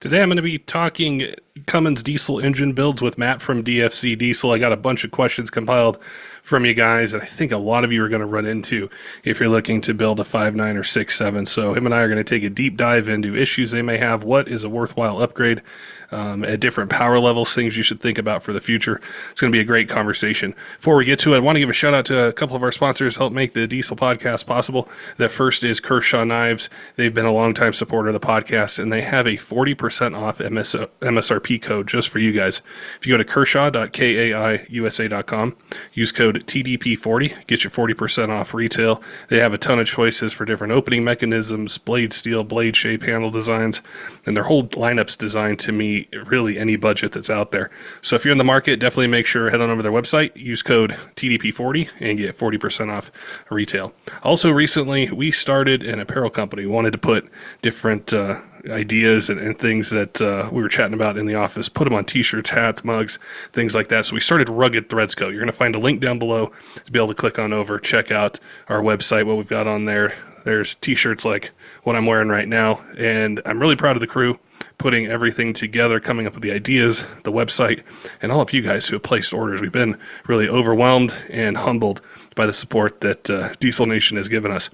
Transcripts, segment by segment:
Today I'm going to be talking Cummins diesel engine builds with Matt from DFC Diesel. I got a bunch of questions compiled from you guys, and I think a lot of you are going to run into if you're looking to build a 5.9 or 6.7. So him and I are going to take a deep dive into issues they may have, what is a worthwhile upgrade at different power levels, things you should think about for the future. It's going to be a great conversation. Before we get to it, I want to give a shout out to a couple of our sponsors who help make the Diesel podcast possible. The first is Kershaw Knives. They've been a longtime supporter of the podcast, and they have a 40% off MSRP code just for you guys. If you go to kershaw.kaiusa.com, use code TDP40, get you 40% off retail. They have a ton of choices for different opening mechanisms, blade steel, blade shape, handle designs, and their whole lineup's designed to meet really any budget that's out there. So if you're in the market, definitely make sure head on over to their website, use code TDP40, and get 40% off retail. Also, recently, we started an apparel company. We wanted to put different ideas and things that we were chatting about in the office, put them on t-shirts, hats, mugs, things like that. So we started Rugged Threads Co. You're going to find a link down below to be able to click on over, check out our website, what we've got on there. There's t-shirts like what I'm wearing right now, and I'm really proud of the crew putting everything together, coming up with the ideas, the website, and all of you guys who have placed orders. We've been really overwhelmed and humbled by the support that Diesel Nation has given us.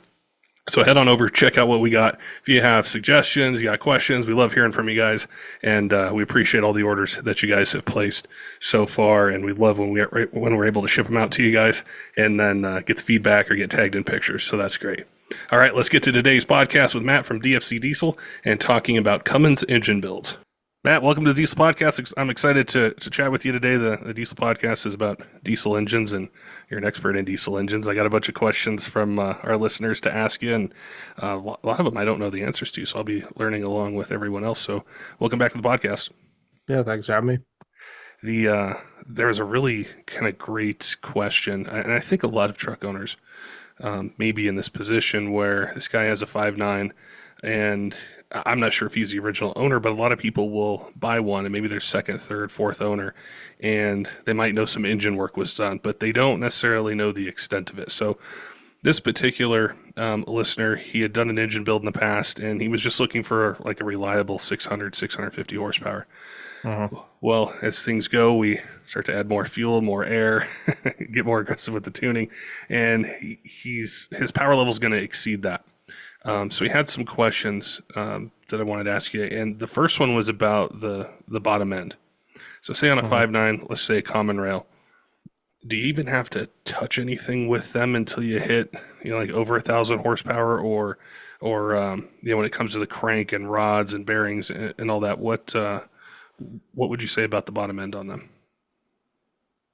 So head on over, check out what we got. If you have suggestions, you got questions, we love hearing from you guys, and we appreciate all the orders that you guys have placed so far, and we love when we're able to ship them out to you guys and then get the feedback or get tagged in pictures, so that's great. All right, let's get to today's podcast with Matt from DFC Diesel and talking about Cummins engine builds. Matt, welcome to the Diesel Podcast. I'm excited to chat with you today. The Diesel Podcast is about diesel engines, and you're an expert in diesel engines. I got a bunch of questions from our listeners to ask you, and a lot of them I don't know the answers to, so I'll be learning along with everyone else. So welcome back to the podcast. Yeah, thanks for having me. There was a really kind of great question, and I think a lot of truck owners may be in this position where this guy has a 5.9, and I'm not sure if he's the original owner, but a lot of people will buy one and maybe their second, third, fourth owner, and they might know some engine work was done, but they don't necessarily know the extent of it. So this particular listener, he had done an engine build in the past, and he was just looking for like a reliable 600, 650 horsepower. Well, as things go, we start to add more fuel, more air, get more aggressive with the tuning, and his power level is going to exceed that. So we had some questions that I wanted to ask you, and the first one was about the bottom end. So say on a 5.9, let's say a common rail, do you even have to touch anything with them until you hit, like over 1,000 horsepower, or when it comes to the crank and rods and bearings and all that, what would you say about the bottom end on them?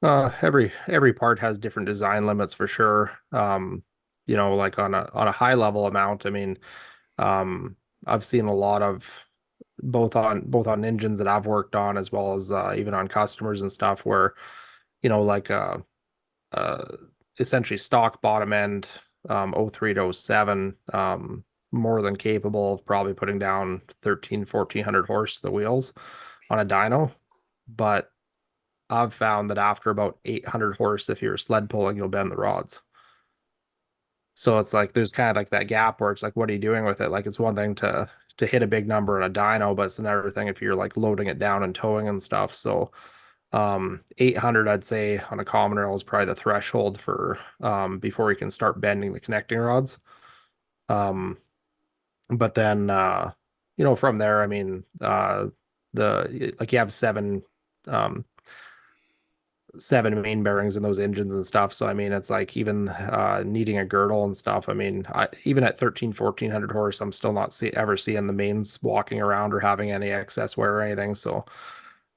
Every part has different design limits for sure. Like on a high level amount, I mean, I've seen a lot of both on engines that I've worked on as well as even on customers and stuff where, like uh essentially stock bottom end oh 03 to oh 07 more than capable of probably putting down 1,400 horse to the wheels on a dyno. But I've found that after about 800 horse, if you're sled pulling, you'll bend the rods. So it's like there's kind of like that gap where it's like, what are you doing with it? Like it's one thing to hit a big number in a dyno, but it's another thing if you're like loading it down and towing and stuff. So 800 I'd say on a common rail is probably the threshold for before you can start bending the connecting rods. Um but then from there, I mean the like you have um seven main bearings in those engines and stuff. So I mean, it's like even needing a girdle and stuff. I mean, even at 1,400 horse, I'm still not ever seeing the mains walking around or having any excess wear or anything. So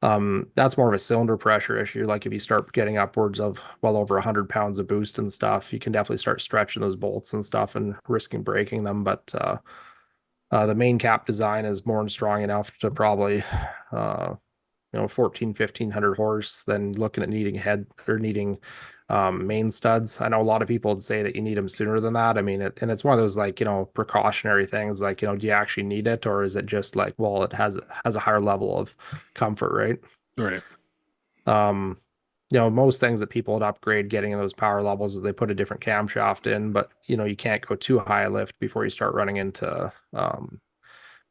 that's more of a cylinder pressure issue. Like if you start getting upwards of well over 100 pounds of boost and stuff, you can definitely start stretching those bolts and stuff and risking breaking them. But the main cap design is more than strong enough to probably 1,500 horse, then looking at needing head or needing main studs. I know a lot of people would say that you need them sooner than that. I mean, and it's one of those like, precautionary things like, do you actually need it, or is it just like, well, it has a higher level of comfort, right? Right. Most things that people would upgrade getting in those power levels is they put a different camshaft in, but you can't go too high a lift before you start running into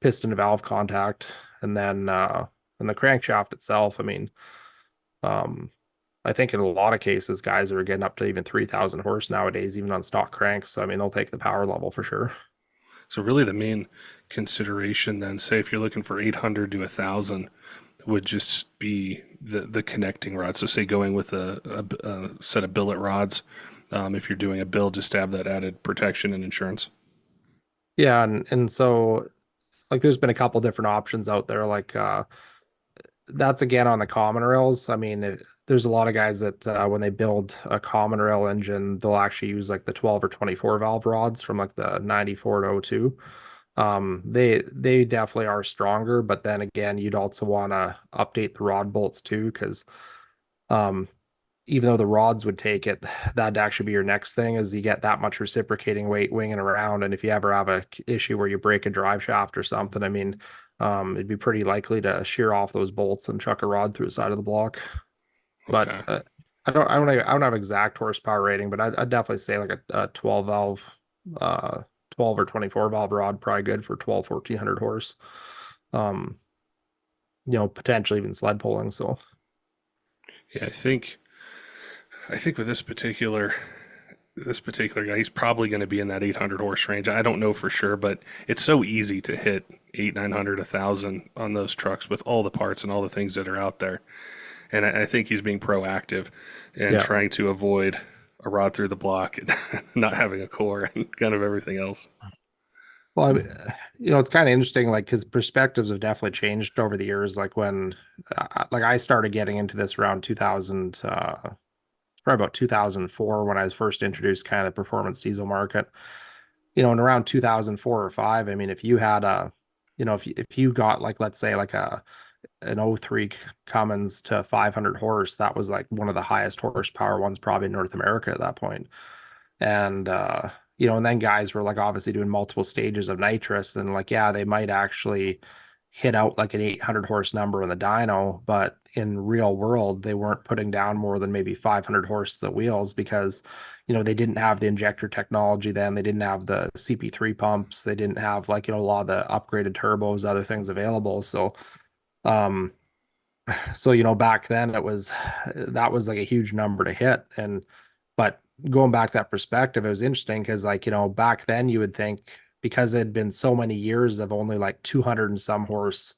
piston to valve contact. and the crankshaft itself, I mean, um, I think in a lot of cases, guys are getting up to even 3,000 horse nowadays, even on stock cranks. So, I mean, they'll take the power level for sure. So really, the main consideration then, say if you're looking for 800 to 1,000, would just be the connecting rod. So say going with a set of billet rods, if you're doing a build, just to have that added protection and insurance. Yeah, and so like there's been a couple different options out there. That's again on the common rails. I mean, there's a lot of guys that when they build a common rail engine, they'll actually use like the 12 or 24 valve rods from like the 94 to 02. They definitely are stronger, but then again, you'd also want to update the rod bolts too, because um, even though the rods would take it, that'd actually be your next thing is you get that much reciprocating weight winging around. And if you ever have a issue where you break a drive shaft or something, I mean, it'd be pretty likely to shear off those bolts and chuck a rod through the side of the block. But Okay. I don't have exact horsepower rating, but I'd definitely say like a 12 valve, uh, 12 or 24 valve rod, probably good for 12, 1400 horse. Um, potentially even sled pulling. So Yeah, I think with this particular guy, he's probably going to be in that 800 horse range. I don't know for sure, but it's so easy to hit 8, 900, 1,000 on those trucks with all the parts and all the things that are out there. And I think he's being proactive and yeah. trying to avoid a rod through the block and not having a core and kind of everything else. Well, it's kind of interesting, like, because perspectives have definitely changed over the years. Like when, like, I started getting into this around 2000, probably about 2004 when I was first introduced kind of the performance diesel market. And around 2004 or five, I mean, if you had if you got like, let's say like an '03 Cummins to 500 horse, that was like one of the highest horsepower ones probably in North America at that point. And and then guys were like obviously doing multiple stages of nitrous and like yeah, they might actually hit out like an 800 horse number in the dyno, but in real world they weren't putting down more than maybe 500 horse to the wheels because they didn't have the injector technology then, they didn't have the CP3 pumps, they didn't have like a lot of the upgraded turbos, other things available. Um back then that was like a huge number to hit. But going back to that perspective, it was interesting because like, back then you would think because it had been so many years of only like 200 and some horse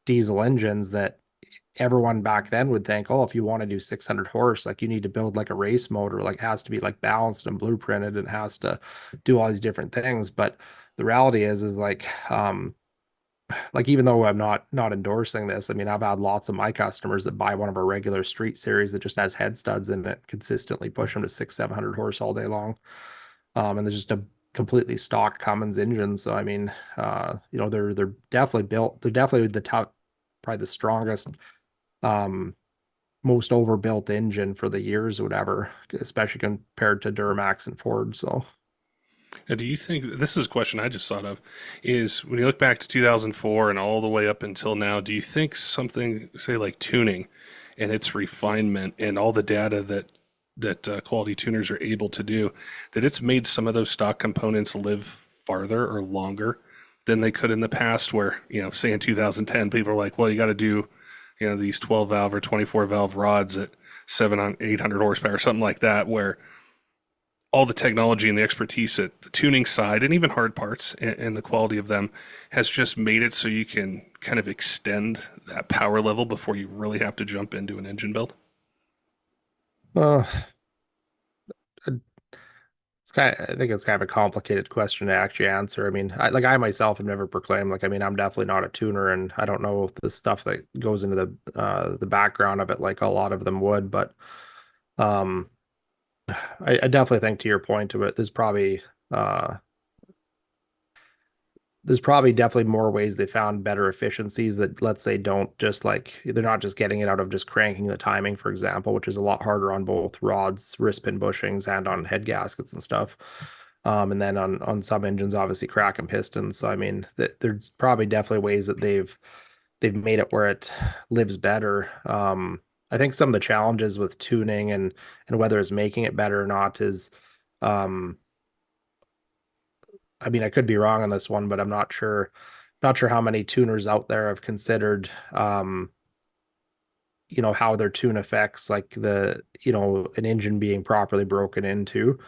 diesel engines that everyone back then would think, oh, if you want to do 600 horse, like you need to build like a race motor, like it has to be like balanced and blueprinted and has to do all these different things. But the reality is like even though I'm not endorsing this, I mean I've had lots of my customers that buy one of our regular street series that just has head studs in it, consistently push them to 600, 700 horse all day long. And there's just a completely stock Cummins engine. So I mean, they're definitely built. They're definitely the top, probably the strongest, um, most overbuilt engine for the years or whatever, especially compared to Duramax and Ford. So Now, do you think this is a question I just thought of? Is when you look back to 2004 and all the way up until now, do you think something, say like tuning and its refinement and all the data that quality tuners are able to do, that it's made some of those stock components live farther or longer than they could in the past? Where say in 2010, people are like, well, you got to do these 12 valve or 24 valve rods at 7 on 800 horsepower, something like that, where all the technology and the expertise at the tuning side and even hard parts and the quality of them has just made it so you can kind of extend that power level before you really have to jump into an engine build. uh, I think it's kind of a complicated question to actually answer. I mean, I myself have never proclaimed, like, I mean, I'm definitely not a tuner and I don't know the stuff that goes into the background of it like a lot of them would, but um I definitely think to your point to it, uh there's probably definitely more ways they found better efficiencies that let's say don't just like they're not just getting it out of just cranking the timing, for example, which is a lot harder on both rods, wrist pin bushings, and on head gaskets and stuff. And then on some engines, obviously cracking pistons. So I mean, there's probably definitely ways that they've made it where it lives better. I think some of the challenges with tuning and whether it's making it better or not is um I mean, I could be wrong on this one, but I'm not sure. not sure how many tuners out there have considered, how their tune affects like an engine being properly broken into.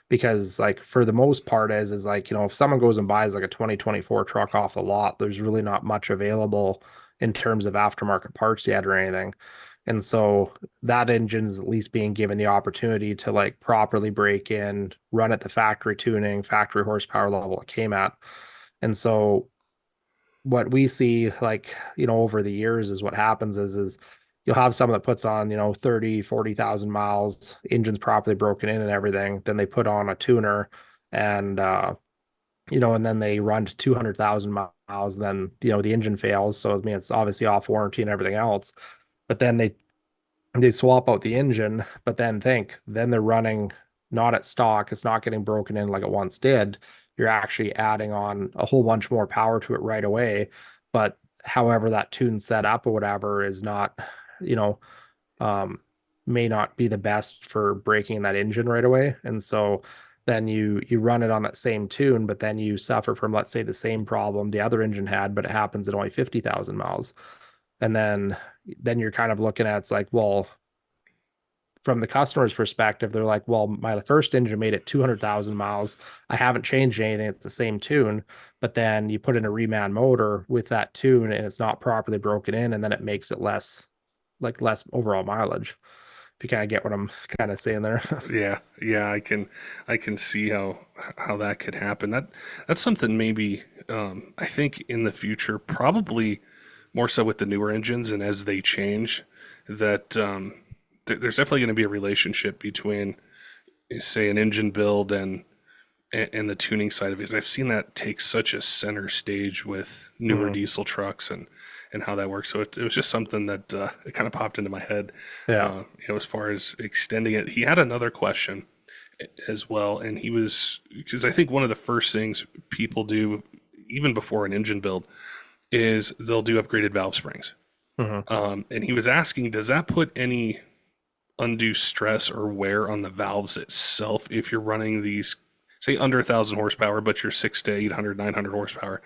Because like for the most part is like, if someone goes and buys like a 2024 truck off the lot, there's really not much available in terms of aftermarket parts yet or anything. And so that engine's at least being given the opportunity to like properly break in, run at the factory tuning, factory horsepower level it came at. And so what we see like, over the years is what happens is you'll have someone that puts on, 30, 40,000 miles, engine's properly broken in and everything. Then they put on a tuner and, and then they run to 200,000 miles. Then, the engine fails. So, I mean, it's obviously off warranty and everything else. But then they swap out the engine, but then they're running not at stock. It's not getting broken in like it once did. You're actually adding on a whole bunch more power to it right away. But however that tune's set up or whatever is not, you know, um, may not be the best for breaking that engine right away. And so then you run it on that same tune, but then you suffer from, let's say, the same problem the other engine had, but it happens at only 50,000 miles. And then you're kind of looking at, it's like, well, from the customer's perspective, they're like, well, my first engine made it 200,000 miles. I haven't changed anything. It's the same tune. But then you put in a reman motor with that tune and it's not properly broken in, and then it makes it less overall mileage. If you kind of get what I'm kind of saying there. Yeah, yeah, I can see how that could happen. That's something maybe I think in the future, probably more so with the newer engines and as they change, that there's definitely going to be a relationship between, say, an engine build and the tuning side of it. 'Cause I've seen that take such a center stage with newer Mhm. diesel trucks and how that works. So it was just something that it kind of popped into my head, Yeah. as far as extending it. He had another question as well, and he was, because I think one of the first things people do, even before an engine build, is they'll do upgraded valve springs. Mhm. And he was asking, does that put any undue stress or wear on the valves itself if you're running these, say, under 1,000 horsepower, but you're 6 to 800, 900 horsepower,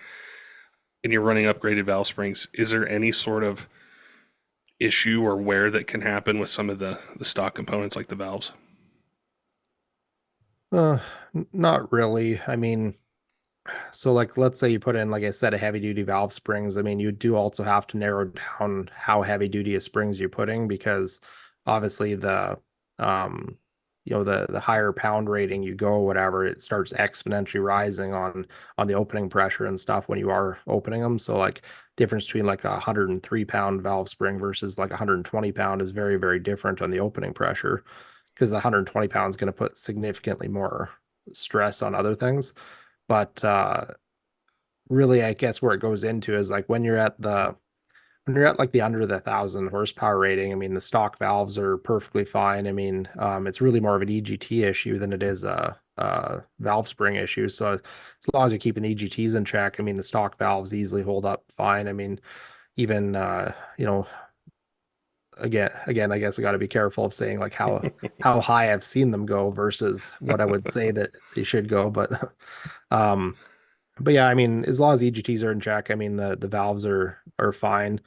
and you're running upgraded valve springs? Is there any sort of issue or wear that can happen with some of the stock components like the valves? Uh, Not really. I mean, so like let's say you put in like I said a heavy duty valve springs. I mean, you do also have to narrow down how heavy duty of springs you're putting, because obviously um the higher pound rating you go, whatever, it starts exponentially rising on the opening pressure and stuff when you are opening them. So like difference between like a 103 pound valve spring versus like 120 pound is very, very different on the opening pressure, because the 120 pound is going to put significantly more stress on other things. But really, I guess where it goes into is like when you're at like the under the 1,000 horsepower rating. I mean, the stock valves are perfectly fine. I mean, it's really more of an EGT issue than it is a valve spring issue. So as long as you're keeping the EGTs in check, I mean, the stock valves easily hold up fine. I mean, even again, I guess I got to be careful of saying like how high I've seen them go versus what I would say that they should go. Um, but yeah, I mean, as long as EGTs are in check, I mean the valves are fine.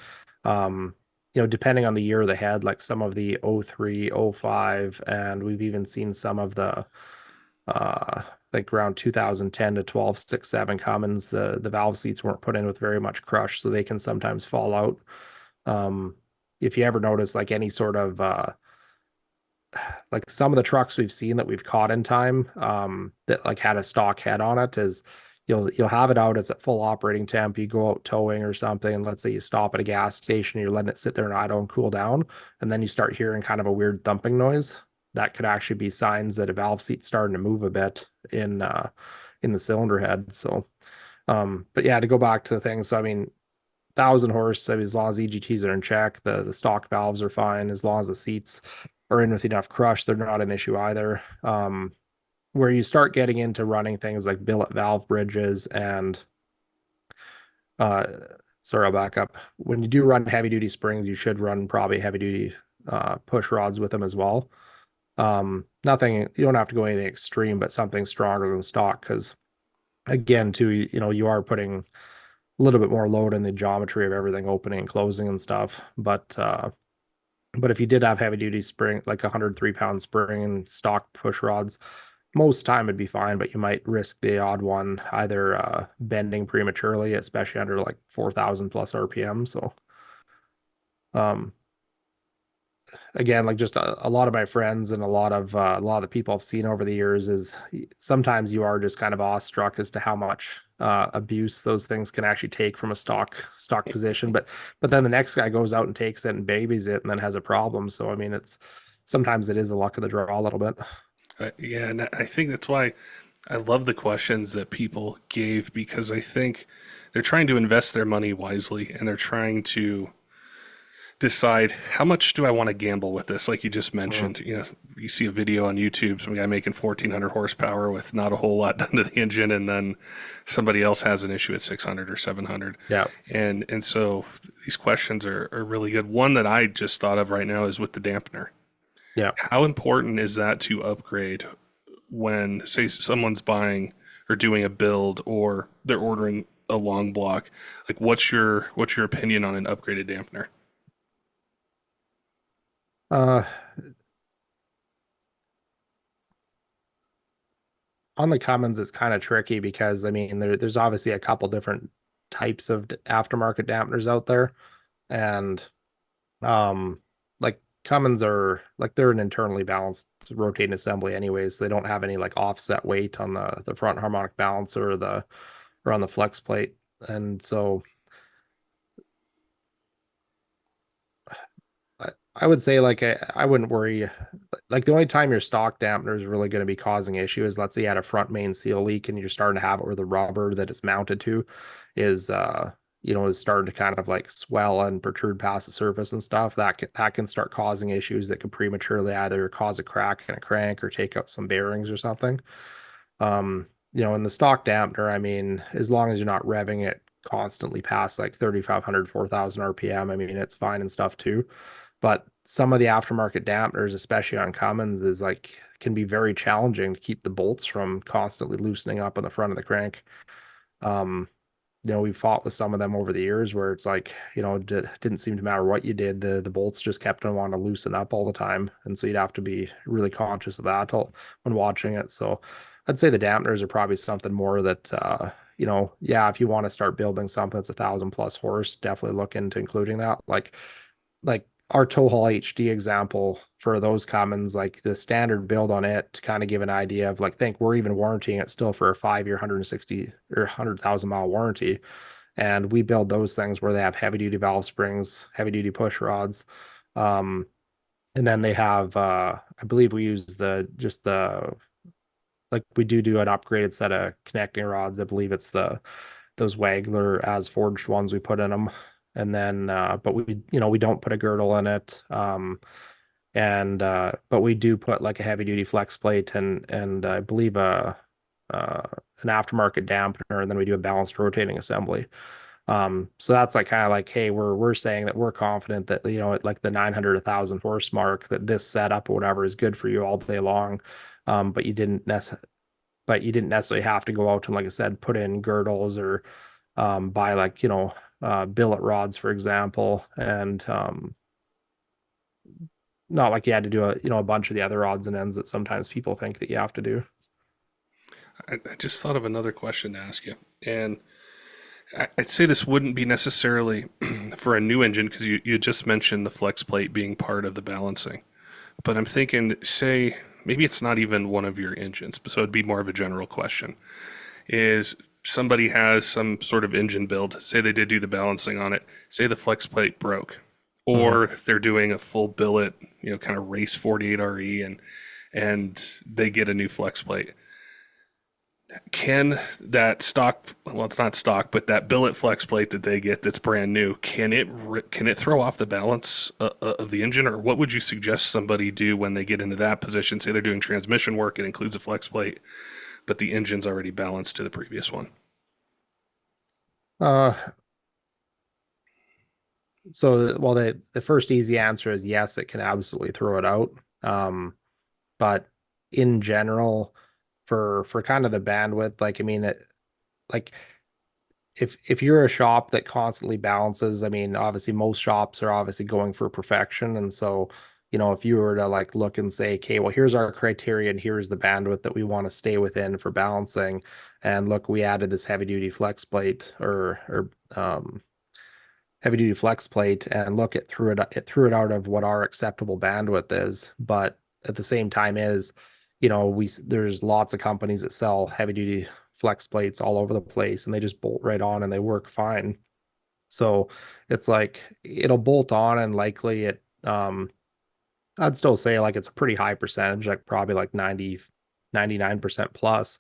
Um, depending on the year of the head, like some of the '03, '05, and we've even seen some of the like around 2010 to 12, 6, 7 Cummins, the valve seats weren't put in with very much crush, so they can sometimes fall out. Um, if you ever notice like any sort of like some of the trucks we've seen that we've caught in time, that like had a stock head on it, is you'll have it out, it's at full operating temp, you go out towing or something, and let's say you stop at a gas station, you're letting it sit there and idle and cool down, and then you start hearing kind of a weird thumping noise. That could actually be signs that a valve seat's starting to move a bit in the cylinder head. So but yeah, to go back to the thing, so I mean, 1,000 horse, I mean, as long as EGTs are in check, the stock valves are fine. As long as the seats are in with enough crush, they're not an issue either. Where you start getting into running things like billet valve bridges and uh, sorry, I'll back up. When you do run heavy duty springs, you should run probably heavy duty push rods with them as well. Nothing, you don't have to go anything extreme, but something stronger than stock, because again, too, you are putting little bit more load in the geometry of everything opening and closing and stuff. But if you did have heavy duty spring, like 103 pound spring and stock push rods, most time it'd be fine, but you might risk the odd one either bending prematurely, especially under like 4,000 plus RPM. So um, again, like just a lot of my friends and a lot of the people I've seen over the years is sometimes you are just kind of awestruck as to how much abuse those things can actually take from a stock position. But then the next guy goes out and takes it and babies it and then has a problem. So I mean, it's sometimes it is the luck of the draw a little bit. Yeah, and I think that's why I love the questions that people gave because I think they're trying to invest their money wisely and they're trying to decide how much do I want to gamble with this. Like you just Mm. mentioned, you see a video on YouTube, some guy making 1,400 horsepower with not a whole lot done to the engine, and then somebody else has an issue at 600 or 700. Yeah, And so these questions are really good. One that I just thought of right now is with the dampener. yeah. How important is that to upgrade when, say, someone's buying or doing a build or they're ordering a long block? Like, what's your opinion on an upgraded dampener? Uh, on the Cummins, it's kind of tricky because I mean, there's obviously a couple different types of aftermarket dampeners out there, and Um, like Cummins are like they're an internally balanced rotating assembly anyways. So they don't have any like offset weight on the front harmonic balancer or on the flex plate. And so I would say like I wouldn't worry. Like the only time your stock dampener is really going to be causing issue is let's say you had a front main seal leak and you're starting to have it where the rubber that it's mounted to is is starting to kind of like swell and protrude past the surface and stuff. That can start causing issues that could prematurely either cause a crack in a crank or take out some bearings or something. In the stock dampener, I mean, as long as you're not revving it constantly past like 3,500, 4,000 RPM, I mean, it's fine and stuff too. But some of the aftermarket dampeners, especially on Cummins, is like can be very challenging to keep the bolts from constantly loosening up on the front of the crank. Um, we've fought with some of them over the years where it's like, didn't seem to matter what you did, the bolts just kept on wanting to loosen up all the time. And so you'd have to be really conscious of that when watching it. So I'd say the dampeners are probably something more that yeah, if you want to start building something that's 1,000 plus horse, definitely look into including that. Like our tow haul HD example for those Cummins, like the standard build on it to kind of give an idea of like, think we're even warranting it still for a 5 year, 160 or 100,000 mile warranty. And we build those things where they have heavy duty valve springs, heavy duty push rods. Um, and then they have, I believe we use like we do an upgraded set of connecting rods. I believe it's those Wagler as forged ones we put in them. And then, but we don't put a girdle in it. But we do put like a heavy duty flex plate and I believe uh, an aftermarket dampener, and then we do a balanced rotating assembly. So that's like kind of like, hey, we're saying that we're confident that at like the 900 1,000 horse mark that this setup or whatever is good for you all day long. But you didn't necessarily have to go out and, like I said, put in girdles or buy like, billet rods, for example. And not like you had to do a bunch of the other odds and ends that sometimes people think that you have to do. I just thought of another question to ask you, and I'd say this wouldn't be necessarily for a new engine because you just mentioned the flex plate being part of the balancing. But I'm thinking, say, maybe it's not even one of your engines, so it'd be more of a general question. Is somebody has some sort of engine build, say they did do the balancing on it, say the flex plate broke, Mhm. or they're doing a full billet, kind of race 48 RE and they get a new flex plate. Can that stock, well, it's not stock, but that billet flex plate that they get that's brand new, can it throw off the balance of the engine, or what would you suggest somebody do when they get into that position? Say they're doing transmission work, it includes a flex plate, but the engine's already balanced to the previous one. Uh, well, the first easy answer is yes, it can absolutely throw it out. But in general, for kind of the bandwidth, like I mean, like if you're a shop that constantly balances, I mean, obviously most shops are obviously going for perfection. And so, if you were to like look and say, okay, well, here's our criteria and here's the bandwidth that we want to stay within for balancing. And look, we added this heavy duty flex plate or heavy duty flex plate, and look, it threw it out of what our acceptable bandwidth is. But at the same time is, there's lots of companies that sell heavy duty flex plates all over the place and they just bolt right on and they work fine. So it's like it'll bolt on and likely I'd still say like it's a pretty high percentage, like probably like 99% plus,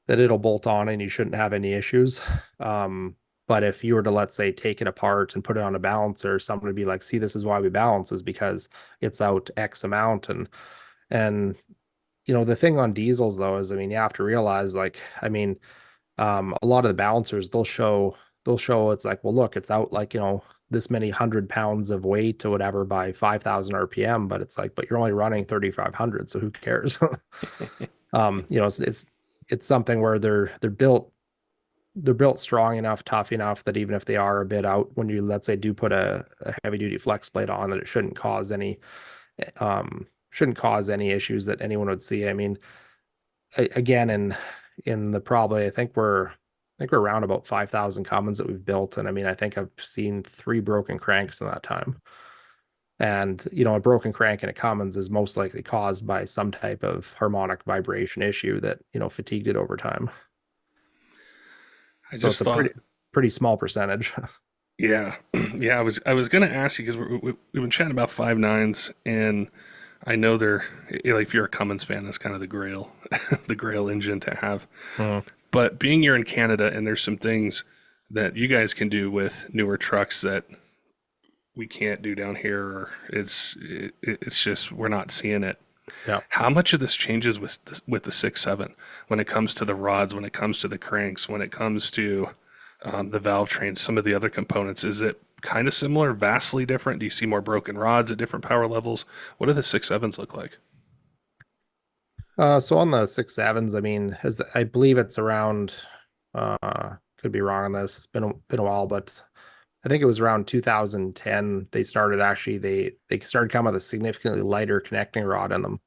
that it'll bolt on and you shouldn't have any issues. But if you were to, let's say, take it apart and put it on a balancer, someone would be like, see, this is why we balance, is because it's out X amount. And the thing on diesels though is, I mean, you have to realize, like, I mean, a lot of the balancers, they'll show it's like, well, look, it's out like, this many 100 pounds of weight or whatever by 5,000 RPM, but it's like, but you're only running 3,500, so who cares? It's something where they're built strong enough, tough enough that even if they are a bit out, when you, let's say, do put a heavy duty flex plate on, that it shouldn't cause any issues that anyone would see. I mean, again, in the probably, I think we're around about 5,000 Cummins that we've built, and I mean, I think I've seen 3 broken cranks in that time. And a broken crank in a Cummins is most likely caused by some type of harmonic vibration issue that fatigued it over time. I So it's just a pretty thought, pretty small percentage. yeah, yeah. I was gonna ask you because we've been chatting about 5.9s, and I know they're like, if you're a Cummins fan, that's kind of the grail, the grail engine to have. Mm. But being you're in Canada, and there's some things that you guys can do with newer trucks that we can't do down here, or it's just we're not seeing it. Yeah. How much of this changes with the 6.7 when it comes to the rods, when it comes to the cranks, when it comes to the valve trains, some of the other components? Is it kind of similar, vastly different? Do you see more broken rods at different power levels? What do the 6.7s look like? So on the 6.7s, I mean, as I believe it's around, could be wrong on this. It's been a while, but I think it was around 2010 they started, actually they started coming with a significantly lighter connecting rod in them.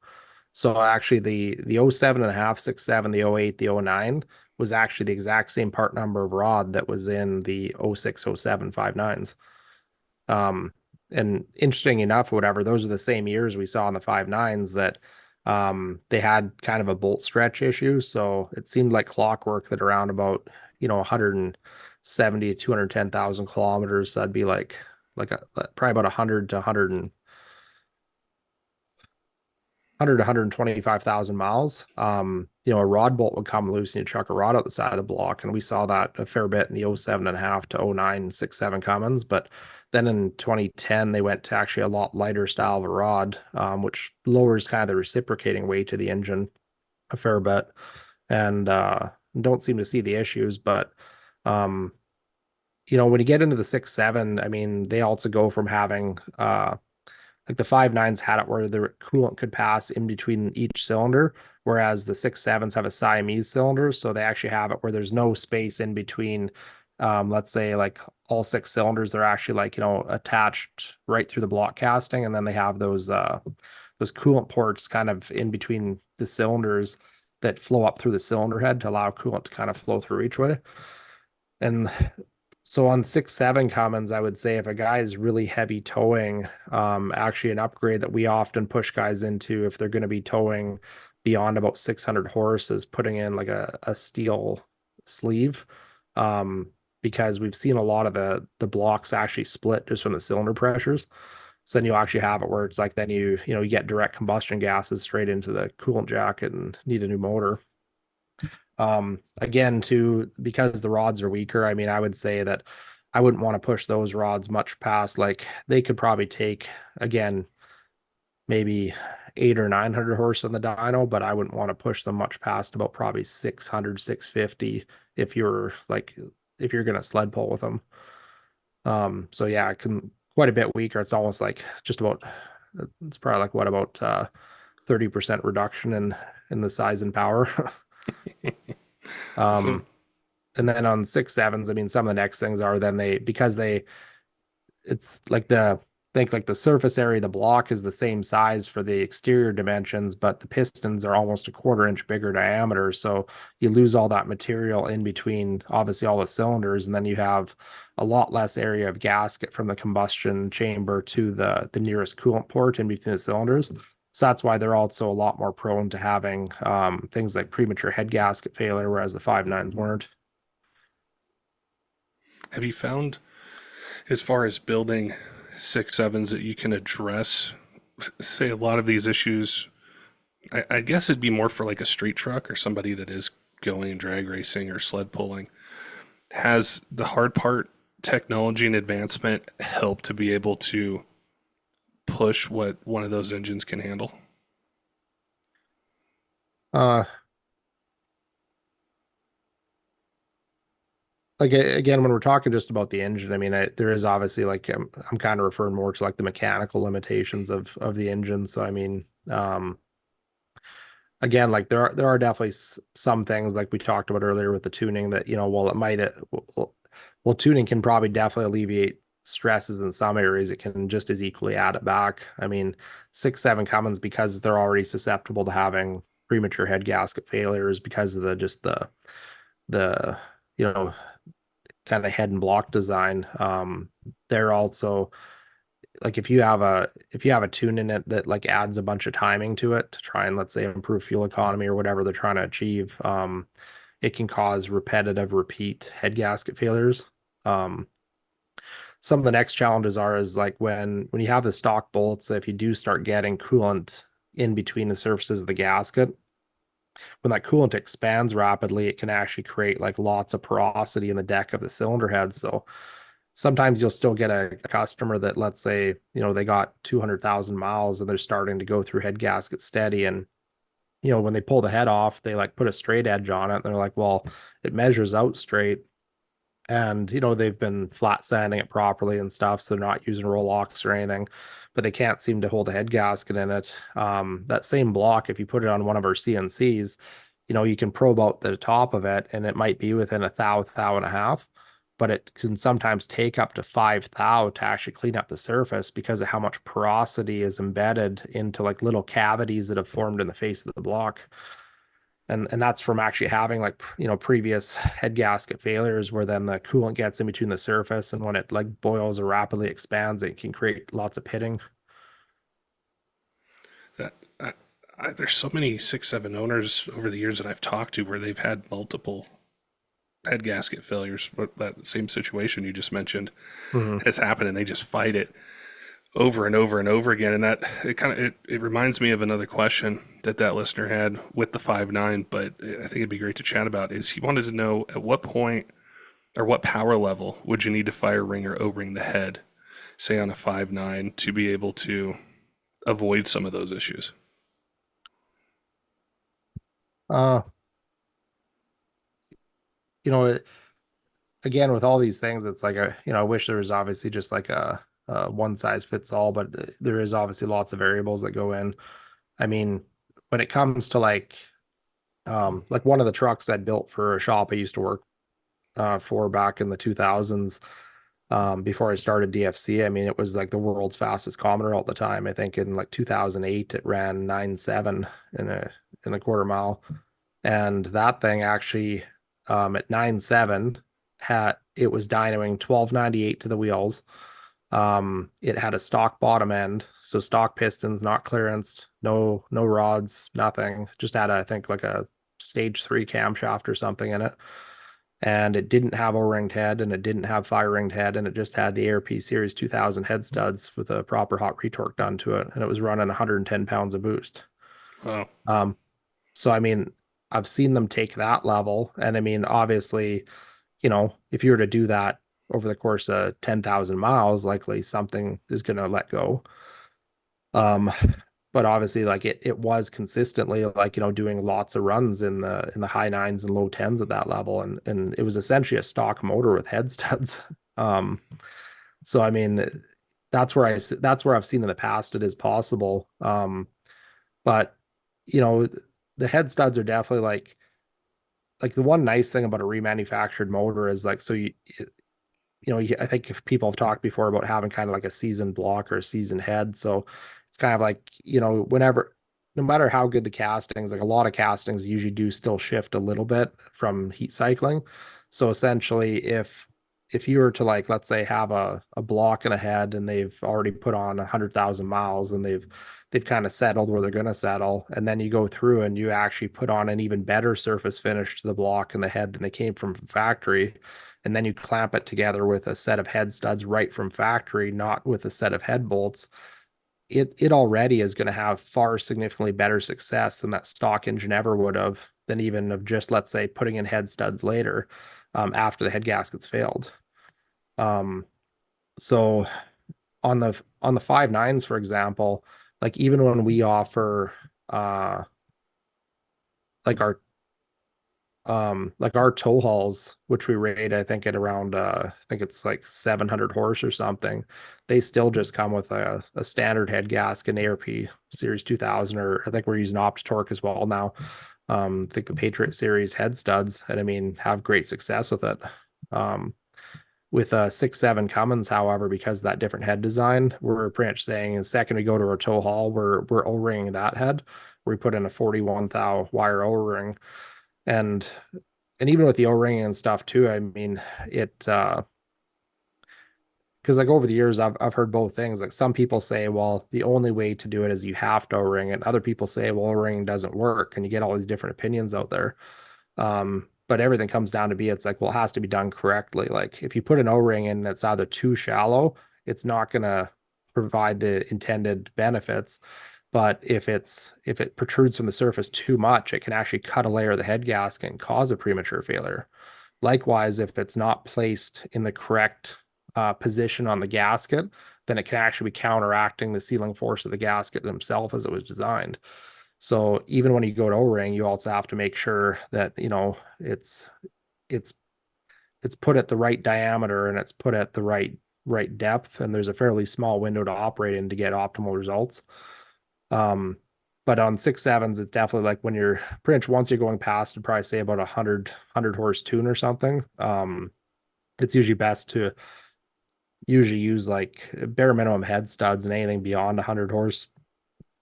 So actually the oh 07 and a half, 6.7, the oh 08, the oh 09 was actually the exact same part number of rod that was in the oh 06, oh 07 5.9s. Um, and interesting enough, whatever, those are the same years we saw in the 5.9s that they had kind of a bolt stretch issue. So it seemed like clockwork that around about, 170 to 210,000 kilometers, that'd be like probably about 100 to 125,000 miles. A rod bolt would come loose and you chuck a rod out the side of the block. And we saw that a fair bit in the oh 07 and a half to oh 09, 6.7 Cummins. But then in 2010, they went to actually a lot lighter style of a rod, which lowers kind of the reciprocating weight to the engine a fair bit. And don't seem to see the issues. But, um, when you get into the 6.7, I mean, they also go from having like the 5.9s had it where the coolant could pass in between each cylinder, whereas the 6.7s have a Siamese cylinder. So they actually have it where there's no space in between. Let's say like all 6 cylinders, they're actually like, attached right through the block casting. And then they have those coolant ports kind of in between the cylinders that flow up through the cylinder head to allow coolant to kind of flow through each way. And so on 6.7 Cummins, I would say if a guy is really heavy towing, actually an upgrade that we often push guys into if they're going to be towing beyond about 600 horse is putting in like a steel sleeve. Because we've seen a lot of the blocks actually split just from the cylinder pressures. So then you actually have it where it's like then you get direct combustion gases straight into the coolant jacket and need a new motor. Again, too, because the rods are weaker, I mean, I would say that I wouldn't want to push those rods much past, like they could probably take, again, maybe 800 or 900 horse on the dyno, but I wouldn't want to push them much past about probably 600, 650 if you're like, if you're going to sled pull with them. So yeah, it can quite a bit weaker. It's almost like just about, it's probably like what about 30% reduction in the size and power. So Um, And then on 6.7s, I mean, some of the next things are then because it's like think like the surface area of the block is the same size for the exterior dimensions, but the pistons are almost a quarter-inch bigger diameter. So you lose all that material in between, obviously, all the cylinders, and then you have a lot less area of gasket from the combustion chamber to the nearest coolant port in between the cylinders. So that's why they're also a lot more prone to having things like premature head gasket failure, whereas the 5.9s weren't. Have you found, as far as building 6.7s, that you can address, say, a lot of these issues? I guess it'd be more for like a street truck or somebody that is going drag racing or sled pulling. Has the hard part technology and advancement helped to be able to push what one of those engines can handle? Uh, like again, when we're talking just about the engine, I mean, there is obviously like I'm kind of referring more to like the mechanical limitations of the engine. So I mean, again, like there are definitely some things like we talked about earlier with the tuning that, while it might well, tuning can probably definitely alleviate stresses in some areas, it can just as equally add it back. I mean, 6.7 Cummins, because they're already susceptible to having premature head gasket failures because of the you know kind of head and block design. They're also like if you have a tune in it that like adds a bunch of timing to it to try and, let's say, improve fuel economy or whatever they're trying to achieve, it can cause repetitive repeat head gasket failures. Um, some of the next challenges is like when you have the stock bolts, if you do start getting coolant in between the surfaces of the gasket, when that coolant expands rapidly, it can actually create like lots of porosity in the deck of the cylinder head. So sometimes you'll still get a customer that, let's say, they got 200,000 miles and they're starting to go through head gasket steady. And, when they pull the head off, they like put a straight edge on it. And they're like, well, it measures out straight. And, they've been flat sanding it properly and stuff. So they're not using Rolox or anything, but they can't seem to hold a head gasket in it. That same block, if you put it on one of our CNCs, you can probe out the top of it and it might be within a thou and a half, but it can sometimes take up to 5 thou to actually clean up the surface because of how much porosity is embedded into like little cavities that have formed in the face of the block. And that's from actually having like previous head gasket failures where then the coolant gets in between the surface, and when it like boils or rapidly expands, it can create lots of pitting. That there's so many 6.7 owners over the years that I've talked to where they've had multiple head gasket failures. But that same situation you just mentioned Mhm. has happened, and they just fight it over and over and over again. And that it reminds me of another question that listener had with the 5.9. But I think it'd be great to chat about. Is he wanted to know at what point or what power level would you need to fire ring or O-ring the head, say on a 5.9, to be able to avoid some of those issues? Uh, you know, again, with all these things, it's like I wish there was obviously just like a one size fits all, but there is obviously lots of variables that go in. I mean, when it comes to like one of the trucks I built for a shop I used to work for back in the 2000s, before I started DFC. I mean, it was like the world's fastest commuter at the time. I think in like 2008, it ran 9.7 in a quarter mile. And that thing actually, at 9.7, it was dynoing 1298 to the wheels. It had a stock bottom end, so stock pistons, not clearanced, no rods, nothing. Just had, I think, like a stage 3 camshaft or something in it. And it didn't have O-ringed head, and it didn't have fire ringed head, and it just had the ARP Series 2000 head studs with a proper hot retorque done to it, and it was running 110 pounds of boost. Wow. Um, so I mean, I've seen them take that level, and I mean, obviously, if you were to do that over the course of 10,000 miles, likely something is going to let go. Um, but obviously, like it was consistently like, doing lots of runs in the high nines and low tens at that level, and it was essentially a stock motor with head studs. Um, so I mean, that's where I've seen in the past it is possible. But you know, the head studs are definitely like like the one nice thing about a remanufactured motor is like, so I think if people have talked before about having kind of like a seasoned block or a seasoned head. So it's kind of like, whenever, no matter how good the castings, like a lot of castings usually do still shift a little bit from heat cycling. So essentially, if you were to like, let's say, have a block and a head and they've already put on 100,000 miles and they've kind of settled where they're going to settle, and then you go through and you actually put on an even better surface finish to the block and the head than they came from factory, and then you clamp it together with a set of head studs right from factory, not with a set of head bolts, it already is going to have far significantly better success than that stock engine ever would have, than even of just, let's say, putting in head studs later, after the head gaskets failed. Um, so on the 5.9s, for example, like even when we offer uh like our tow hauls, which we rate, I think at around I think it's like 700 horse or something, they still just come with a standard head gasket, an ARP series 2000, or I think we're using OptiTorque as well now. I think the Patriot series head studs, and I mean, have great success with it. With a 6.7 Cummins, however, because of that different head design, we're pretty much saying the second we go to our tow haul, we're O-ringing that head. We put in a 41 thou wire O-ring, and even with the O-ring and stuff too, I mean, it because like over the years I've heard both things. Like some people say, well, the only way to do it is you have to O-ring it. Other people say, well, O-ring doesn't work, and you get all these different opinions out there. But everything comes down to be, it's like, well, it has to be done correctly. Like if you put an O-ring in that's either too shallow, it's not gonna provide the intended benefits. But if it protrudes from the surface too much, it can actually cut a layer of the head gasket and cause a premature failure. Likewise, if it's not placed in the correct position on the gasket, then it can actually be counteracting the sealing force of the gasket themselves as it was designed. So even when you go to O-ring, you also have to make sure that, it's it's put at the right diameter and it's put at the right depth, and there's a fairly small window to operate in to get optimal results. But on 6.7s, it's definitely like when you're pretty much, once you're going past, I'd probably say about 100 horse tune or something. It's usually best to usually use like bare minimum head studs, and anything beyond 100 horse,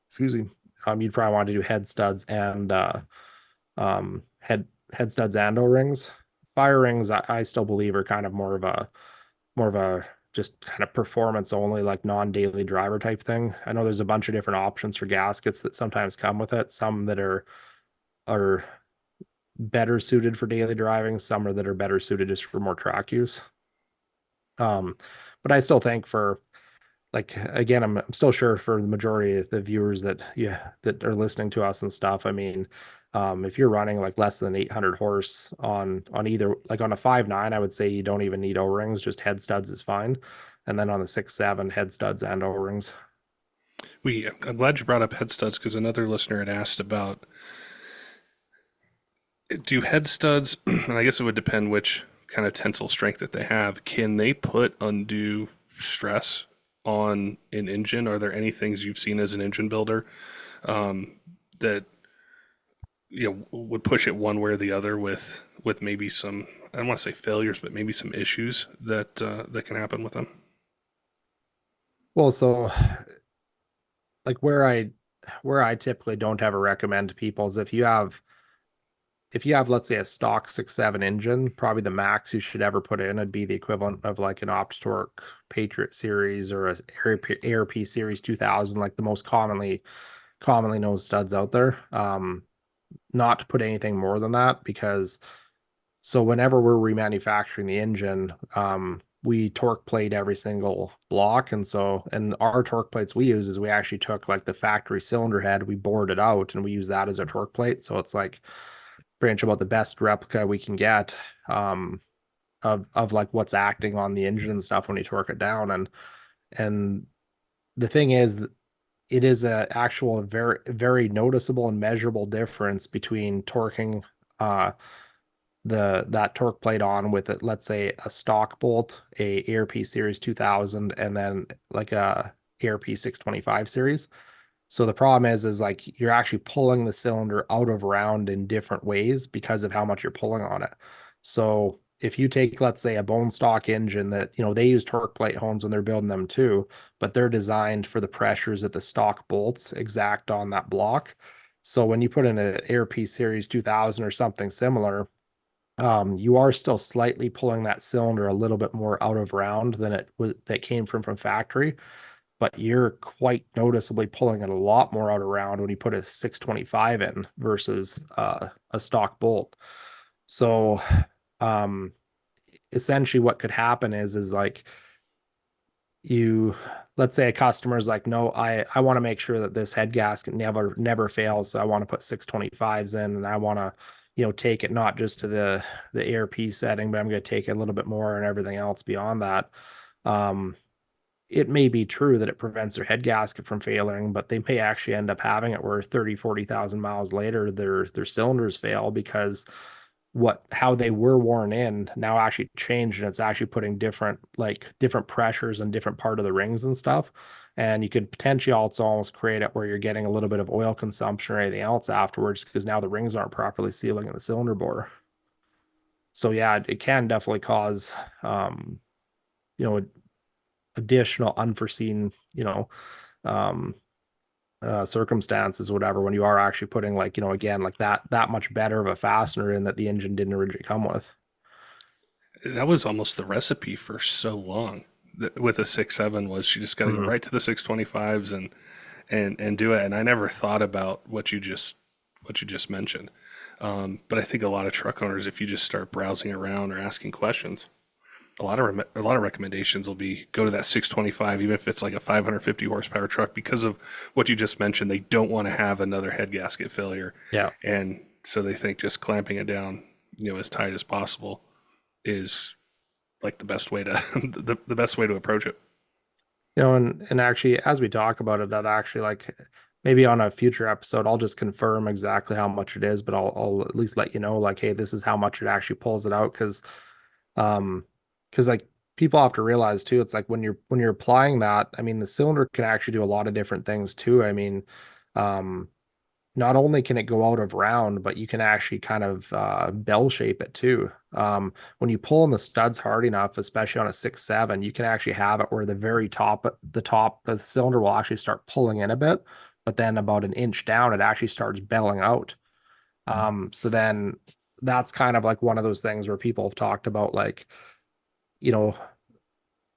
excuse me, you'd probably want to do head studs and head studs and O-rings. Fire rings, I still believe, are kind of more of a just kind of performance only, like non-daily driver type thing. I know there's a bunch of different options for gaskets that sometimes come with it. Some that are better suited for daily driving, some are that are better suited just for more track use. Um, but I still think for, like, again, I'm still sure for the majority of the viewers that are listening to us and stuff, I mean, if you're running like less than 800 horse on either, like on a 5.9, I would say you don't even need O-rings, just head studs is fine. And then on the 6.7, head studs and O-rings. I'm glad you brought up head studs because another listener had asked about, do head studs, and I guess it would depend which kind of tensile strength that they have. Can they put undue stress on an engine? Are there any things you've seen as an engine builder that would push it one way or the other with maybe some, I don't want to say failures, but maybe some issues that can happen with them? Well, so like where I typically don't ever recommend to people is if you have, let's say, a stock 6.7 engine, probably the max you should ever put in would be the equivalent of like an OptiTorque Patriot series or a ARP series 2000, like the most commonly known studs out there. Not to put anything more than that, because so whenever we're remanufacturing the engine, we torque plate every single block. And our torque plates we use is we actually took like the factory cylinder head, we bored it out, and we use that as our torque plate. So it's like branch about the best replica we can get, of like what's acting on the engine and stuff when you torque it down. And the thing is, it is a actual very very noticeable and measurable difference between torquing that torque plate on with it, let's say a stock bolt, a ARP series 2000, and then like a ARP 625 series. So the problem is like you're actually pulling the cylinder out of round in different ways because of how much you're pulling on it. So if you take, let's say, a bone stock engine that, they use torque plate hones when they're building them too, but they're designed for the pressures that the stock bolts exact on that block. So when you put in an ARP Series 2000 or something similar, you are still slightly pulling that cylinder a little bit more out of round than it was that came from factory, but you're quite noticeably pulling it a lot more out of round when you put a 625 in versus a stock bolt. So um, essentially what could happen is like you let's say a customer is like, no, I want to make sure that this head gasket never fails, so I want to put 625s in, and I want to take it not just to the ARP setting, but I'm going to take it a little bit more and everything else beyond that. um it may be true that it prevents their head gasket from failing, but they may actually end up having it where 30,000-40,000 miles later their cylinders fail because how they were worn in now actually changed, and it's actually putting different pressures in different part of the rings and stuff. And you could potentially also almost create it where you're getting a little bit of oil consumption or anything else afterwards because now the rings aren't properly sealing in the cylinder bore. So yeah, it can definitely cause um, you know additional unforeseen um circumstances, whatever, when you are actually putting, like, again, like that much better of a fastener in that the engine didn't originally come with. That was almost the recipe for so long with a 6.7 was you just got to go Mhm. right to the 625s and do it. And I never thought about what you just mentioned. But I think a lot of truck owners, if you just start browsing around or asking questions, a lot of recommendations will be go to that 625, even if it's like a 550 horsepower truck, because of what you just mentioned. They don't want to have another head gasket failure, Yeah. and so they think just clamping it down, as tight as possible is like the best way to the best way to approach it. And actually, as we talk about it, that actually, like, maybe on a future episode, I'll just confirm exactly how much it is, but I'll at least let you know, like, hey, this is how much it actually pulls it out. Um, because like people have to realize too, it's like when you're applying that, I mean, the cylinder can actually do a lot of different things too. I mean, um, not only can it go out of round, but you can actually kind of bell shape it too. When you pull in the studs hard enough, especially on a 6.7, you can actually have it where the top of the cylinder will actually start pulling in a bit, but then about an inch down, it actually starts belling out. So then that's kind of like one of those things where people have talked about, like, you know,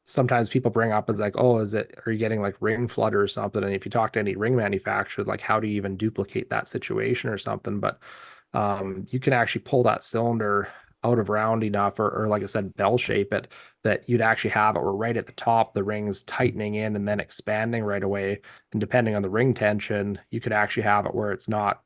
sometimes people bring up as like, oh, are you getting like ring flutter or something? And if you talk to any ring manufacturer, like, how do you even duplicate that situation or something? But you can actually pull that cylinder out of round enough, or like I said, bell shape it, that you'd actually have it where right at the top, the ring's tightening in and then expanding right away. And depending on the ring tension, you could actually have it where it's not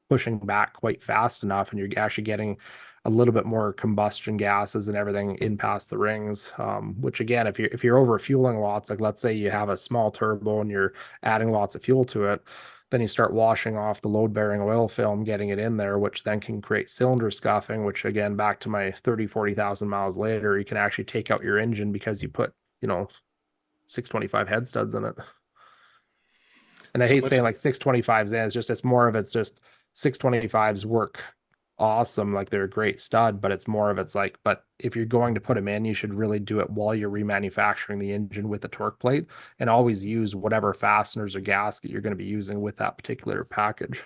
pushing back quite fast enough, and you're actually getting a little bit more combustion gases and everything in past the rings. Which again, if you're over fueling lots, like let's say you have a small turbo and you're adding lots of fuel to it, then you start washing off the load bearing oil film, getting it in there, which then can create cylinder scuffing, which again, back to my 30,000-40,000 miles later, you can actually take out your engine because you put, 625 head studs in it. And I So hate much. saying like 625s in, it's just 625s work awesome. Like, they're a great stud, but but if you're going to put them in, you should really do it while you're remanufacturing the engine with the torque plate, and always use whatever fasteners or gasket you're going to be using with that particular package.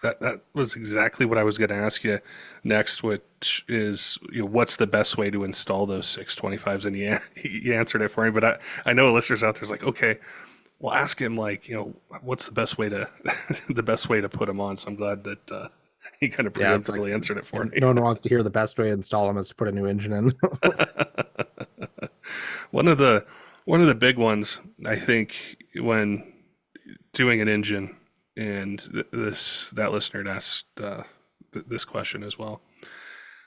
That was exactly what I was going to ask you next, which is, what's the best way to install those 625s? And you answered it for me, but I know listeners out there's like, okay, well, ask him, like, what's the best way to the best way to put them on. So I'm glad that he kind of Yeah, it's like, preemptively answered it for me. no one wants to hear the best way to install them is to put a new engine in. One of the big ones, I think, when doing an engine, and that listener had asked this question as well.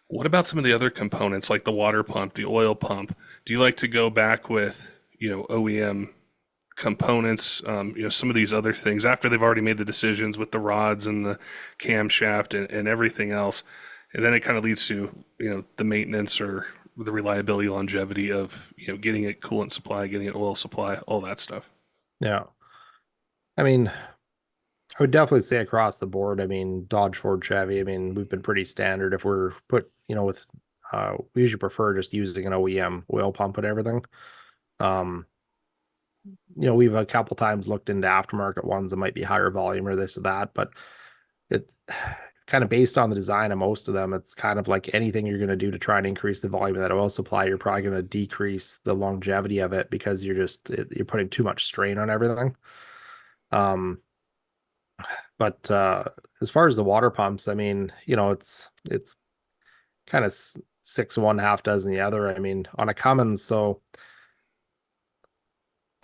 What about some of the other components like the water pump, the oil pump? Do you like to go back with, OEM components, some of these other things after they've already made the decisions with the rods and the camshaft and everything else? And then it kind of leads to, the maintenance or the reliability, longevity of, getting it coolant supply, getting it oil supply, all that stuff. Yeah. I mean, I would definitely say across the board. I mean, Dodge, Ford, Chevy. I mean, we've been pretty standard. If we're put, with, we usually prefer just using an OEM oil pump and everything. Um, we've a couple times looked into aftermarket ones that might be higher volume or this or that, but it kind of based on the design of most of them, it's kind of like anything you're going to do to try and increase the volume of that oil supply, you're probably going to decrease the longevity of it because you're putting too much strain on everything. Um, but as far as the water pumps, I mean, it's kind of six one, half dozen the other. I mean, on a Cummins, so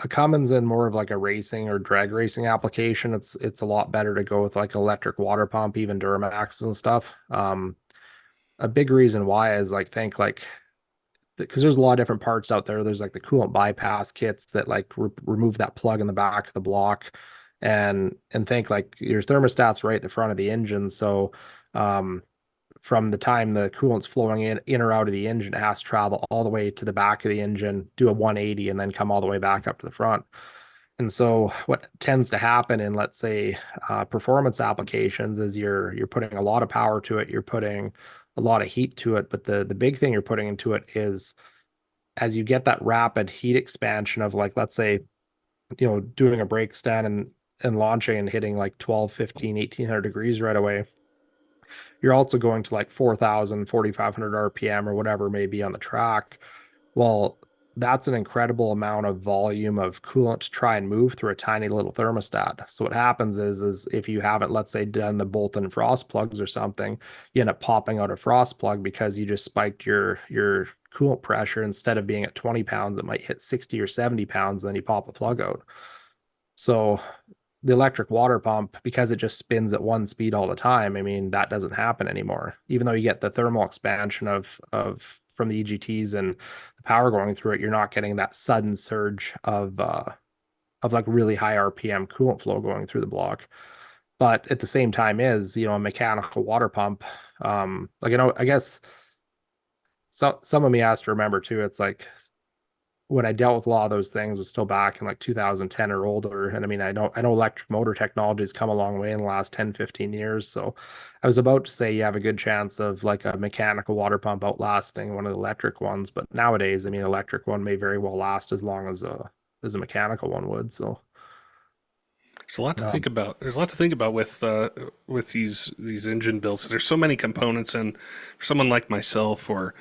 a Cummins in more of like a racing or drag racing application, it's a lot better to go with like electric water pump, even Duramax and stuff. A big reason why is like think like because there's a lot of different parts out there. There's like the coolant bypass kits that like remove that plug in the back of the block, and think like your thermostat's right at the front of the engine. So um, from the time the coolant's flowing in or out of the engine, it has to travel all the way to the back of the engine, do a 180, and then come all the way back up to the front. And so what tends to happen in, let's say, performance applications is you're putting a lot of power to it, you're putting a lot of heat to it, but the big thing you're putting into it is as you get that rapid heat expansion of like, let's say, doing a brake stand and launching and hitting like 12, 15, 1800 degrees right away, you're also going to like 4,000, 4,500 RPM or whatever may be on the track. Well, that's an incredible amount of volume of coolant to try and move through a tiny little thermostat. So what happens is if you haven't, let's say, done the bolt-in frost plugs or something, you end up popping out a frost plug because you just spiked your coolant pressure. Instead of being at 20 pounds, it might hit 60 or 70 pounds, then you pop a plug out. So the electric water pump, because it just spins at one speed all the time, I mean, that doesn't happen anymore. Even though you get the thermal expansion of from the EGTs and the power going through it, you're not getting that sudden surge of like really high RPM coolant flow going through the block. But at the same time is, a mechanical water pump. Like I guess some of me has to remember too, it's like when I dealt with a lot of those things was still back in like 2010 or older. And I mean, I know electric motor technology has come a long way in the last 10, 15 years. So I was about to say you have a good chance of like a mechanical water pump outlasting one of the electric ones. But nowadays, I mean, electric one may very well last as long as a mechanical one would. So There's a lot to think um, about. There's a lot to think about with these engine builds. There's so many components, and for someone like myself, or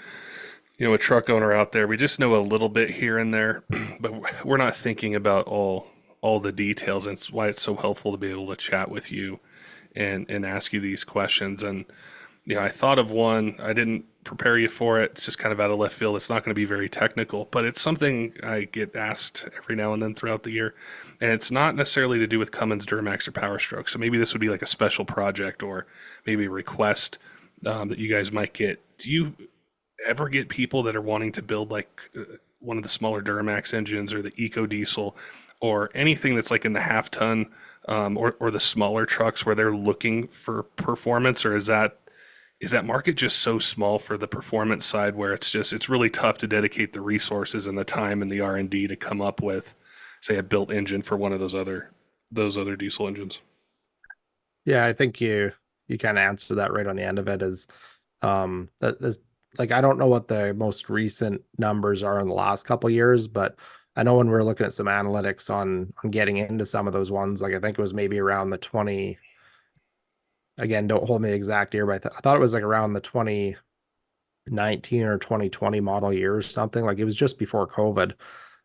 a truck owner out there, we just know a little bit here and there, but we're not thinking about all the details. And it's why it's so helpful to be able to chat with you and ask you these questions. And I thought of one. I didn't prepare you for it. It's just kind of out of left field. It's not going to be very technical, but it's something I get asked every now and then throughout the year. And it's not necessarily to do with Cummins, Duramax, or Power Stroke. So maybe this would be like a special project or maybe a request that you guys might get. Do you ever get people that are wanting to build like one of the smaller Duramax engines or the Eco Diesel or anything that's like in the half ton or the smaller trucks where they're looking for performance, or is that market just so small for the performance side where it's really tough to dedicate the resources and the time and the R&D to come up with, say, a built engine for one of those other diesel engines? yeah, I think you kind of answered that right on the end of it is that is like I don't know what the most recent numbers are in the last couple of years, but I know when we are looking at some analytics on getting into some of those ones, like I think it was maybe around the 20, again, don't hold me the exact year, but I thought it was like around the 2019 or 2020 model year or something. Like it was just before COVID.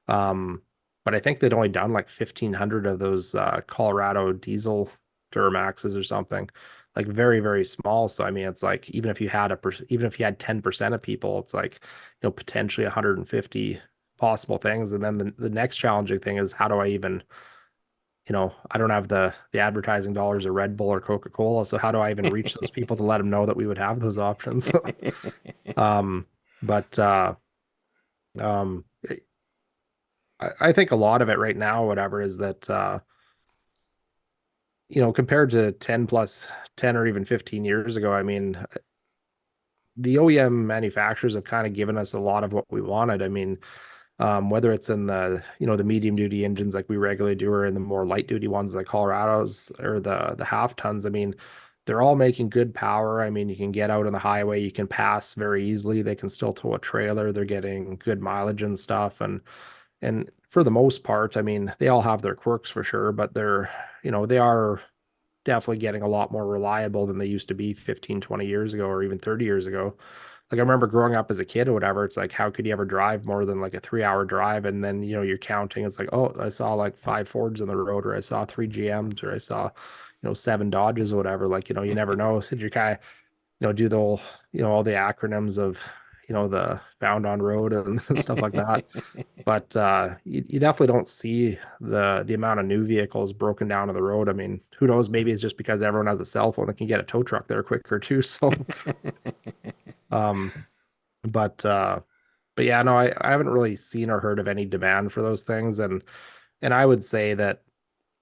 Um, but I think they'd only done like 1,500 of those Colorado diesel Duramaxes or something, like very, very small. So I mean, it's like even if you had 10% of people, it's like potentially 150 possible things. And then the next challenging thing is how do I even I don't have the advertising dollars of Red Bull or Coca-Cola, so how do I even reach those people to let them know that we would have those options? um, but um, I think a lot of it right now, whatever, is that compared to 10 plus 10 or even 15 years ago, I mean, the OEM manufacturers have kind of given us a lot of what we wanted. I mean, Whether it's in the, the medium duty engines like we regularly do, or in the more light duty ones like Colorado's or the half tons. I mean, they're all making good power. I mean, you can get out on the highway, you can pass very easily. They can still tow a trailer. They're getting good mileage and stuff. And for the most part, I mean, they all have their quirks for sure, but they are definitely getting a lot more reliable than they used to be 15, 20 years ago, or even 30 years ago. Like I remember growing up as a kid or whatever, it's like, how could you ever drive more than like a 3 hour drive? And then, you're counting, it's like, oh, I saw like five Fords on the road, or I saw three GMs, or I saw, seven Dodges or whatever. Like, you never know. So you kind of, do the whole, all the acronyms of, the found on road and stuff like that. But you definitely don't see the amount of new vehicles broken down on the road. I mean, who knows? Maybe it's just because everyone has a cell phone that can get a tow truck there quicker too. So, um, but yeah, no, I haven't really seen or heard of any demand for those things. And I would say that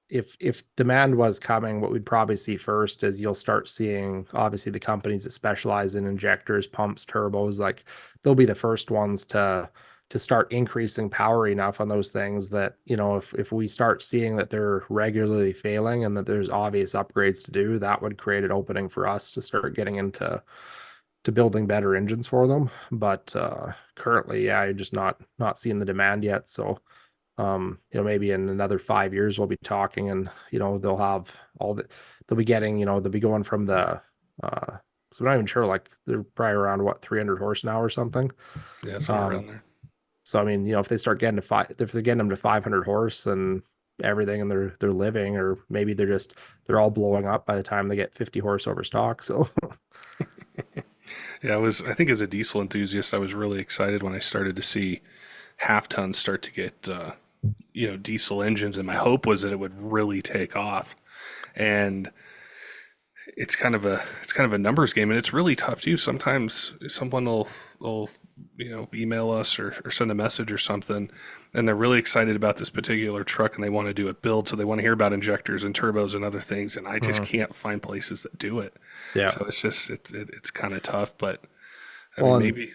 if demand was coming, what we'd probably see first is you'll start seeing obviously the companies that specialize in injectors, pumps, turbos, like they'll be the first ones to start increasing power enough on those things that, if we start seeing that they're regularly failing and that there's obvious upgrades to do, that would create an opening for us to start getting into building better engines for them. But currently, yeah, you're just not seeing the demand yet. So maybe in another 5 years we'll be talking, and they'll have they'll be getting, they'll be going from the so I'm not even sure, like they're probably around what, 300 horse now or something. Yeah, somewhere Um, around there. so I mean, if they start getting to if they're getting them to 500 horse and everything, and they're living, or maybe they're all blowing up by the time they get 50 horse over stock. So Yeah, I think as a diesel enthusiast, I was really excited when I started to see half tons start to get, diesel engines, and my hope was that it would really take off. And it's kind of a numbers game, and it's really tough too. Sometimes someone will email us or send a message or something, and they're really excited about this particular truck and they want to do a build, so they want to hear about injectors and turbos and other things, and I just Mhm. can't find places that do it. Yeah. So it's kind of tough, but I Well, mean and maybe.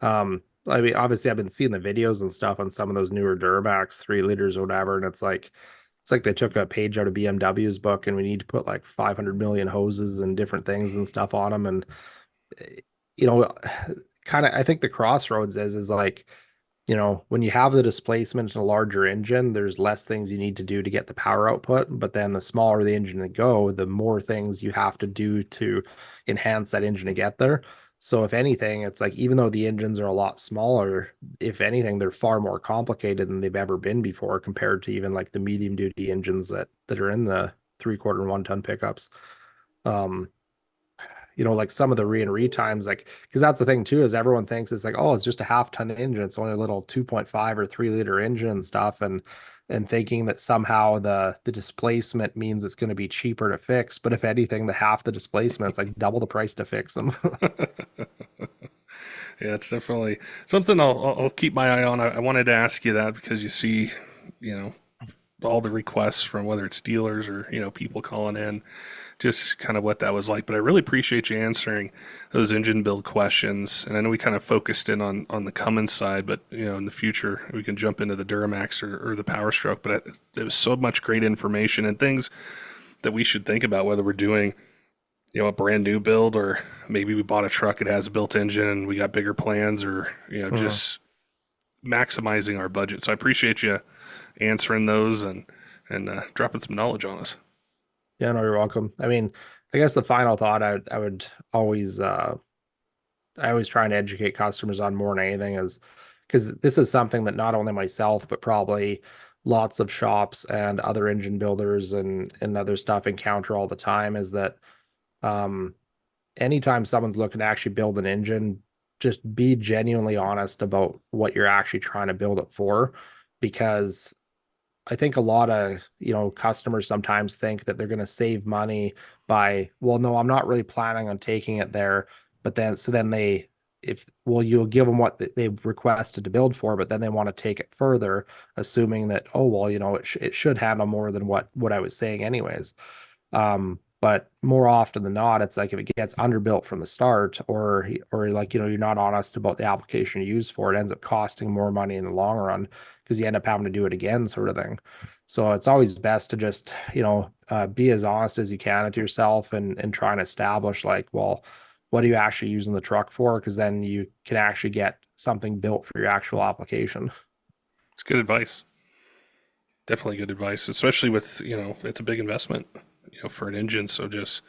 I mean, obviously I've been seeing the videos and stuff on some of those newer Duramax 3 liters or whatever, and it's like they took a page out of BMW's book, and we need to put like 500 million hoses and different things and stuff on them. And eh, you know, kind of, I think the crossroads is like, when you have the displacement in a larger engine, there's less things you need to do to get the power output. But then the smaller the engine to go, the more things you have to do to enhance that engine to get there. So if anything, it's like, even though the engines are a lot smaller, if anything, they're far more complicated than they've ever been before, compared to even like the medium duty engines that are in the 3/4 and 1 ton pickups. Um, like some of the re times, like, because that's the thing too, is everyone thinks it's like, oh, it's just a half ton engine, it's only a little 2.5 or 3 liter engine and stuff, and thinking that somehow the displacement means it's going to be cheaper to fix. But if anything, the half the displacement, it's like double the price to fix them. Yeah, it's definitely something I'll keep my eye on. I wanted to ask you that because you see, you know, all the requests from whether it's dealers or people calling in, just kind of what that was like. But I really appreciate you answering those engine build questions. And I know we kind of focused in on the Cummins side, but in the future we can jump into the Duramax or the Power Stroke. But there was so much great information and things that we should think about, whether we're doing a brand new build, or maybe we bought a truck, it has a built engine and we got bigger plans, or Mhm. just maximizing our budget. So I appreciate you answering those and dropping some knowledge on us. Yeah, no, you're welcome. I mean, I guess the final thought I would always I always try and educate customers on more than anything, is because this is something that not only myself, but probably lots of shops and other engine builders and other stuff encounter all the time, is that um, anytime someone's looking to actually build an engine, just be genuinely honest about what you're actually trying to build it for. Because I think a lot of, customers sometimes think that they're going to save money by, well, no, I'm not really planning on taking it there. But then, so then you'll give them what they've requested to build for, but then they want to take it further, assuming that, oh, well, it should handle more than what I was saying anyways. But more often than not, it's like if it gets underbuilt from the start, or like, you're not honest about the application you use for it, ends up costing more money in the long run because you end up having to do it again, sort of thing. So it's always best to just, be as honest as you can with yourself, and try and establish like, well, what are you actually using the truck for? Because then you can actually get something built for your actual application. It's good advice. Definitely good advice, especially with, it's a big investment, for an engine. So just,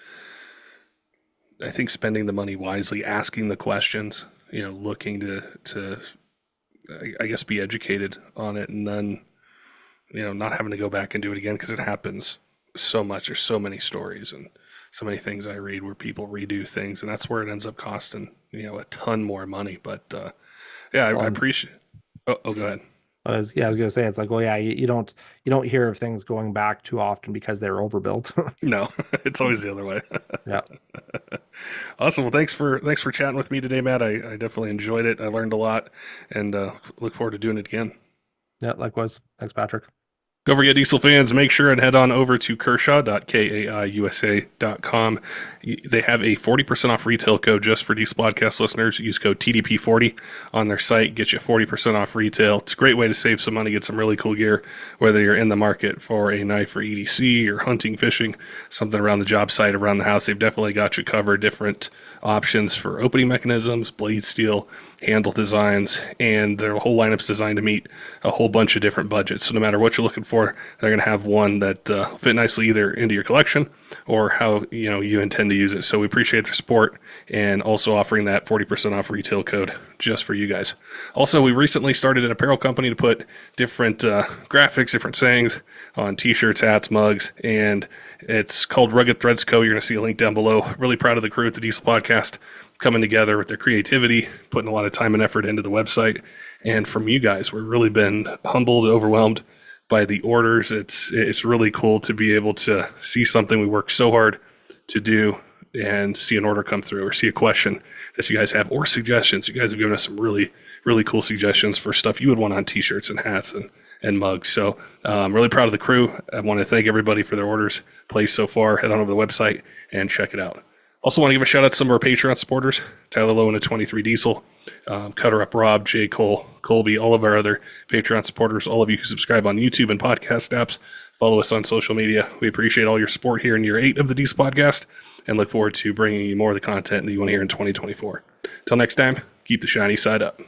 I think spending the money wisely, asking the questions, looking to, I guess, be educated on it, and then, not having to go back and do it again because it happens so much. There's so many stories and so many things I read where people redo things, and that's where it ends up costing, a ton more money. But yeah, I Well, appreciate. Oh, go ahead. I was gonna say, it's like, well, yeah, you don't hear of things going back too often because they're overbuilt. No, it's always the other way. Yeah. Awesome. Well, thanks for chatting with me today, Matt. I definitely enjoyed it. I learned a lot, and look forward to doing it again. Yeah, likewise. Thanks, Patrick. Don't forget, Diesel fans, make sure and head on over to kershaw.kaiusa.com. They have a 40% off retail code just for Diesel Podcast listeners. Use code TDP40 on their site, get you 40% off retail. It's a great way to save some money, get some really cool gear, whether you're in the market for a knife for EDC or hunting, fishing, something around the job site, around the house. They've definitely got you covered. Different options for opening mechanisms, blade steel, handle designs, and their whole lineup's designed to meet a whole bunch of different budgets. So no matter what you're looking for, they're going to have one that fit nicely either into your collection or how you intend to use it. So we appreciate their support, and also offering that 40% off retail code just for you guys. Also, we recently started an apparel company to put different graphics, different sayings on t-shirts, hats, mugs, and it's called Rugged Threads Co. You're going to see a link down below. Really proud of the crew at the Diesel Podcast, coming together with their creativity, putting a lot of time and effort into the website. And from you guys, we've really been humbled, overwhelmed by the orders. It's really cool to be able to see something we worked so hard to do and see an order come through, or see a question that you guys have, or suggestions. You guys have given us some really, really cool suggestions for stuff you would want on t-shirts and hats and mugs. So I'm really proud of the crew. I want to thank everybody for their orders placed so far. Head on over to the website and check it out. Also want to give a shout out to some of our Patreon supporters: Tyler Loewen at 23 Diesel, CUTTERUP Rob, J Cole, Colby, all of our other Patreon supporters, all of you who subscribe on YouTube and podcast apps, follow us on social media. We appreciate all your support here in year 8 of the Diesel Podcast, and look forward to bringing you more of the content that you want to hear in 2024. Till next time, keep the shiny side up.